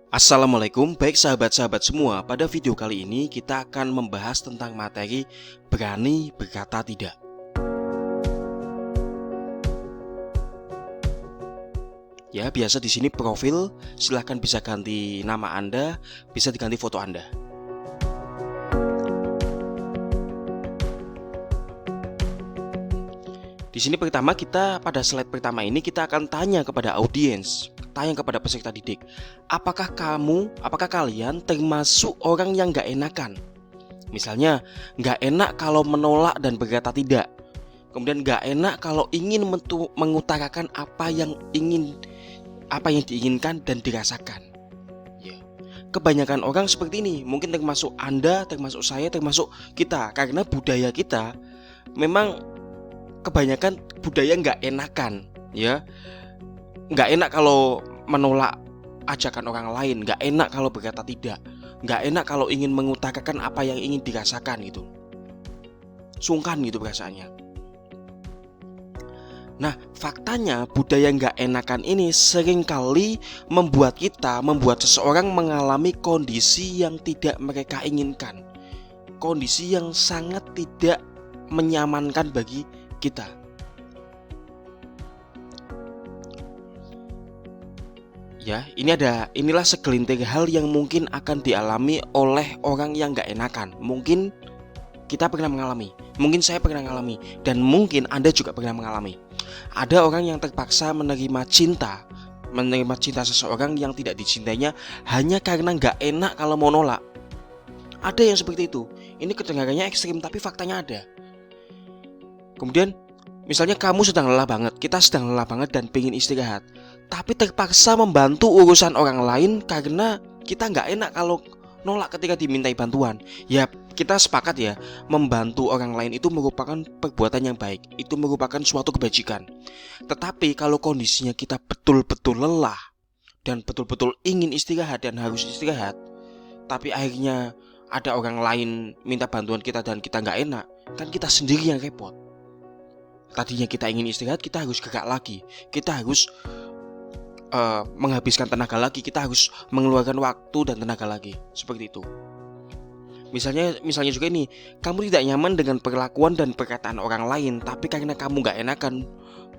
Assalamualaikum, baik sahabat-sahabat semua. Pada video kali ini kita akan membahas tentang materi berani berkata tidak. Ya, biasa di sini profil, silahkan bisa ganti nama Anda, bisa diganti foto Anda. Di sini pertama pada slide pertama ini kita akan tanya kepada audiens, tanya kepada peserta didik. Apakah kalian termasuk orang yang gak enakan? Misalnya, gak enak kalau menolak dan berkata tidak. Kemudian gak enak kalau ingin mengutarakan apa yang diinginkan dan dirasakan. Ya. Kebanyakan orang seperti ini, mungkin termasuk Anda, termasuk saya, termasuk kita. Karena budaya kita memang kebanyakan budaya nggak enakan, ya. Nggak enak kalau menolak ajakan orang lain, nggak enak kalau berkata tidak, nggak enak kalau ingin mengutarakan apa yang ingin dirasakan gitu. Sungkan gitu perasaannya. Nah, faktanya budaya nggak enakan ini seringkali membuat seseorang mengalami kondisi yang tidak mereka inginkan. Kondisi yang sangat tidak menyamankan bagi kita. Ya, inilah segelintir hal yang mungkin akan dialami oleh orang yang gak enakan. Mungkin kita pernah mengalami, mungkin saya pernah mengalami, dan mungkin Anda juga pernah mengalami. Ada orang yang terpaksa menerima cinta seseorang yang tidak dicintainya hanya karena gak enak kalau mau nolak. Ada yang seperti itu. Ini kedengarannya ekstrim, tapi faktanya ada. Kemudian misalnya kita sedang lelah banget dan pengen istirahat, tapi terpaksa membantu urusan orang lain karena kita nggak enak kalau nolak ketika dimintai bantuan. Ya, kita sepakat ya, membantu orang lain itu merupakan perbuatan yang baik, itu merupakan suatu kebajikan. Tetapi kalau kondisinya kita betul-betul lelah dan betul-betul ingin istirahat dan harus istirahat, tapi akhirnya ada orang lain minta bantuan kita dan kita nggak enak, kan kita sendiri yang repot. Tadinya kita ingin istirahat, kita harus gerak lagi, kita harus menghabiskan tenaga lagi, kita harus mengeluarkan waktu dan tenaga lagi. Seperti itu. Misalnya juga ini, kamu tidak nyaman dengan perlakuan dan perkataan orang lain, tapi karena kamu gak enakan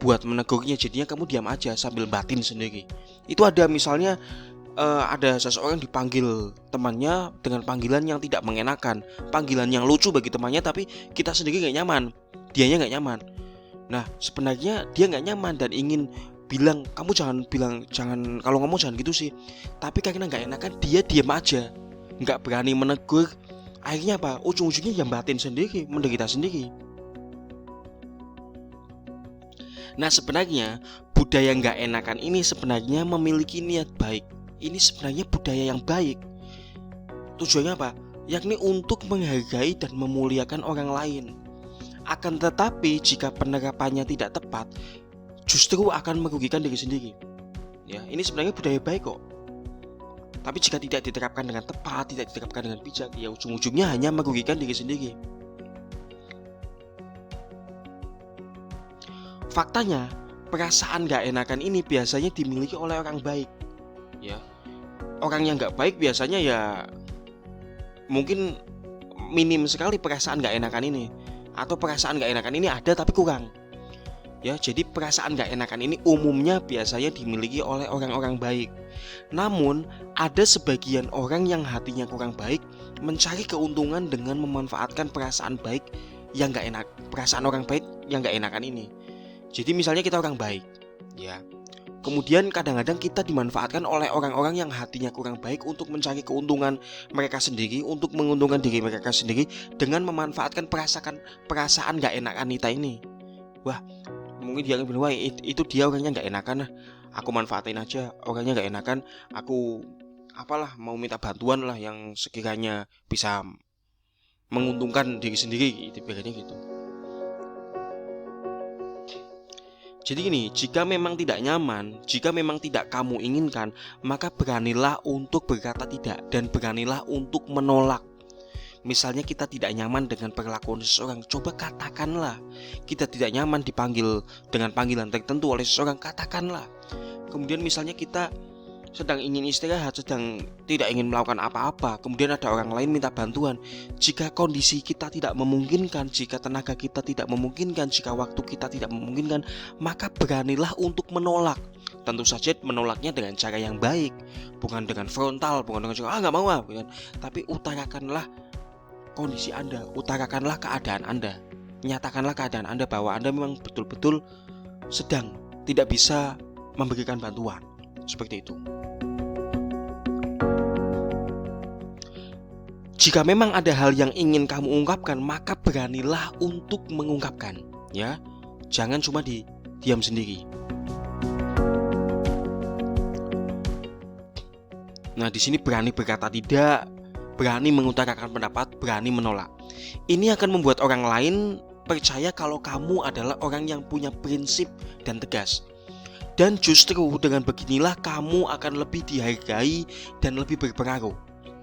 buat menegurnya, jadinya kamu diam aja sambil batin sendiri. Itu ada misalnya ada seseorang dipanggil temannya dengan panggilan yang tidak mengenakan, panggilan yang lucu bagi temannya, tapi kita sendiri gak nyaman, dianya gak nyaman. Nah, sebenarnya dia nggak nyaman dan ingin bilang, jangan kalau ngomong jangan gitu sih. Tapi karena nggak enakan, dia diam aja, nggak berani menegur. Akhirnya apa? Ujung-ujungnya yang batin sendiri, menderita sendiri. Nah, sebenarnya budaya nggak enakan ini sebenarnya memiliki niat baik. Ini sebenarnya budaya yang baik. Tujuannya apa? Yakni untuk menghargai dan memuliakan orang lain. Akan tetapi jika penerapannya tidak tepat, justru akan merugikan diri sendiri. Ya, ini sebenarnya budaya baik kok. Tapi jika tidak diterapkan dengan tepat, tidak diterapkan dengan bijak, ya ujung-ujungnya hanya merugikan diri sendiri. Faktanya, perasaan gak enakan ini biasanya dimiliki oleh orang baik. Ya, orang yang gak baik biasanya ya mungkin minim sekali perasaan gak enakan ini. Atau perasaan gak enakan ini ada tapi kurang. Ya, jadi perasaan gak enakan ini umumnya biasanya dimiliki oleh orang-orang baik. Namun, ada sebagian orang yang hatinya kurang baik mencari keuntungan dengan memanfaatkan perasaan orang baik yang gak enakan ini. Jadi misalnya kita orang baik, ya. Kemudian kadang-kadang kita dimanfaatkan oleh orang-orang yang hatinya kurang baik untuk mencari keuntungan mereka sendiri, untuk menguntungkan diri mereka sendiri dengan memanfaatkan perasaan gak enakan kita ini. Wah, mungkin dia bilang, wah itu dia orangnya gak enakan, aku manfaatin aja, orangnya gak enakan, aku mau minta bantuan lah yang sekiranya bisa menguntungkan diri sendiri, itu biasanya gitu. Jadi gini, jika memang tidak nyaman, jika memang tidak kamu inginkan, maka beranilah untuk berkata tidak dan beranilah untuk menolak. Misalnya kita tidak nyaman dengan perlakuan seseorang, coba katakanlah. Kita tidak nyaman dipanggil dengan panggilan tertentu oleh seseorang, katakanlah. Kemudian misalnya kita sedang ingin istirahat, sedang tidak ingin melakukan apa-apa, kemudian ada orang lain minta bantuan. Jika kondisi kita tidak memungkinkan, jika tenaga kita tidak memungkinkan, jika waktu kita tidak memungkinkan, maka beranilah untuk menolak. Tentu saja menolaknya dengan cara yang baik, bukan dengan frontal, bukan dengan cara nggak mau bukan. Tapi utarakanlah kondisi Anda, utarakanlah keadaan Anda, nyatakanlah keadaan Anda bahwa Anda memang betul-betul sedang tidak bisa memberikan bantuan, seperti itu. Jika memang ada hal yang ingin kamu ungkapkan, maka beranilah untuk mengungkapkan, ya. Jangan cuma diam sendiri. Nah, di sini berani berkata tidak, berani mengutarakan pendapat, berani menolak. Ini akan membuat orang lain percaya kalau kamu adalah orang yang punya prinsip dan tegas. Dan justru dengan beginilah kamu akan lebih dihargai dan lebih berpengaruh,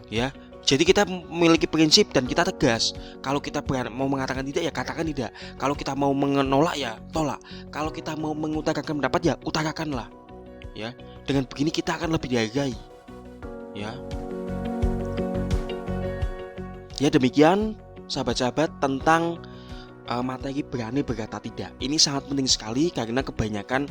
ya. Jadi kita memiliki prinsip dan kita tegas. Kalau kita mau mengatakan tidak, ya katakan tidak. Kalau kita mau menolak, ya tolak. Kalau kita mau mengutarakan pendapat, ya utarakanlah. Ya, dengan begini kita akan lebih dihargai. Ya. Ya, demikian sahabat-sahabat tentang materi berani berkata tidak. Ini sangat penting sekali karena kebanyakan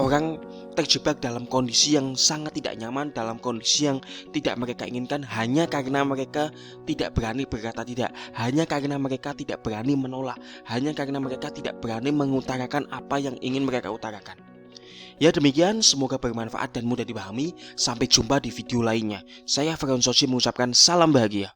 orang terjebak dalam kondisi yang sangat tidak nyaman, dalam kondisi yang tidak mereka inginkan, hanya karena mereka tidak berani berkata tidak, hanya karena mereka tidak berani menolak, hanya karena mereka tidak berani mengutarakan apa yang ingin mereka utarakan. Ya, demikian, semoga bermanfaat dan mudah dipahami. Sampai jumpa di video lainnya. Saya Firaun Soji mengucapkan salam bahagia.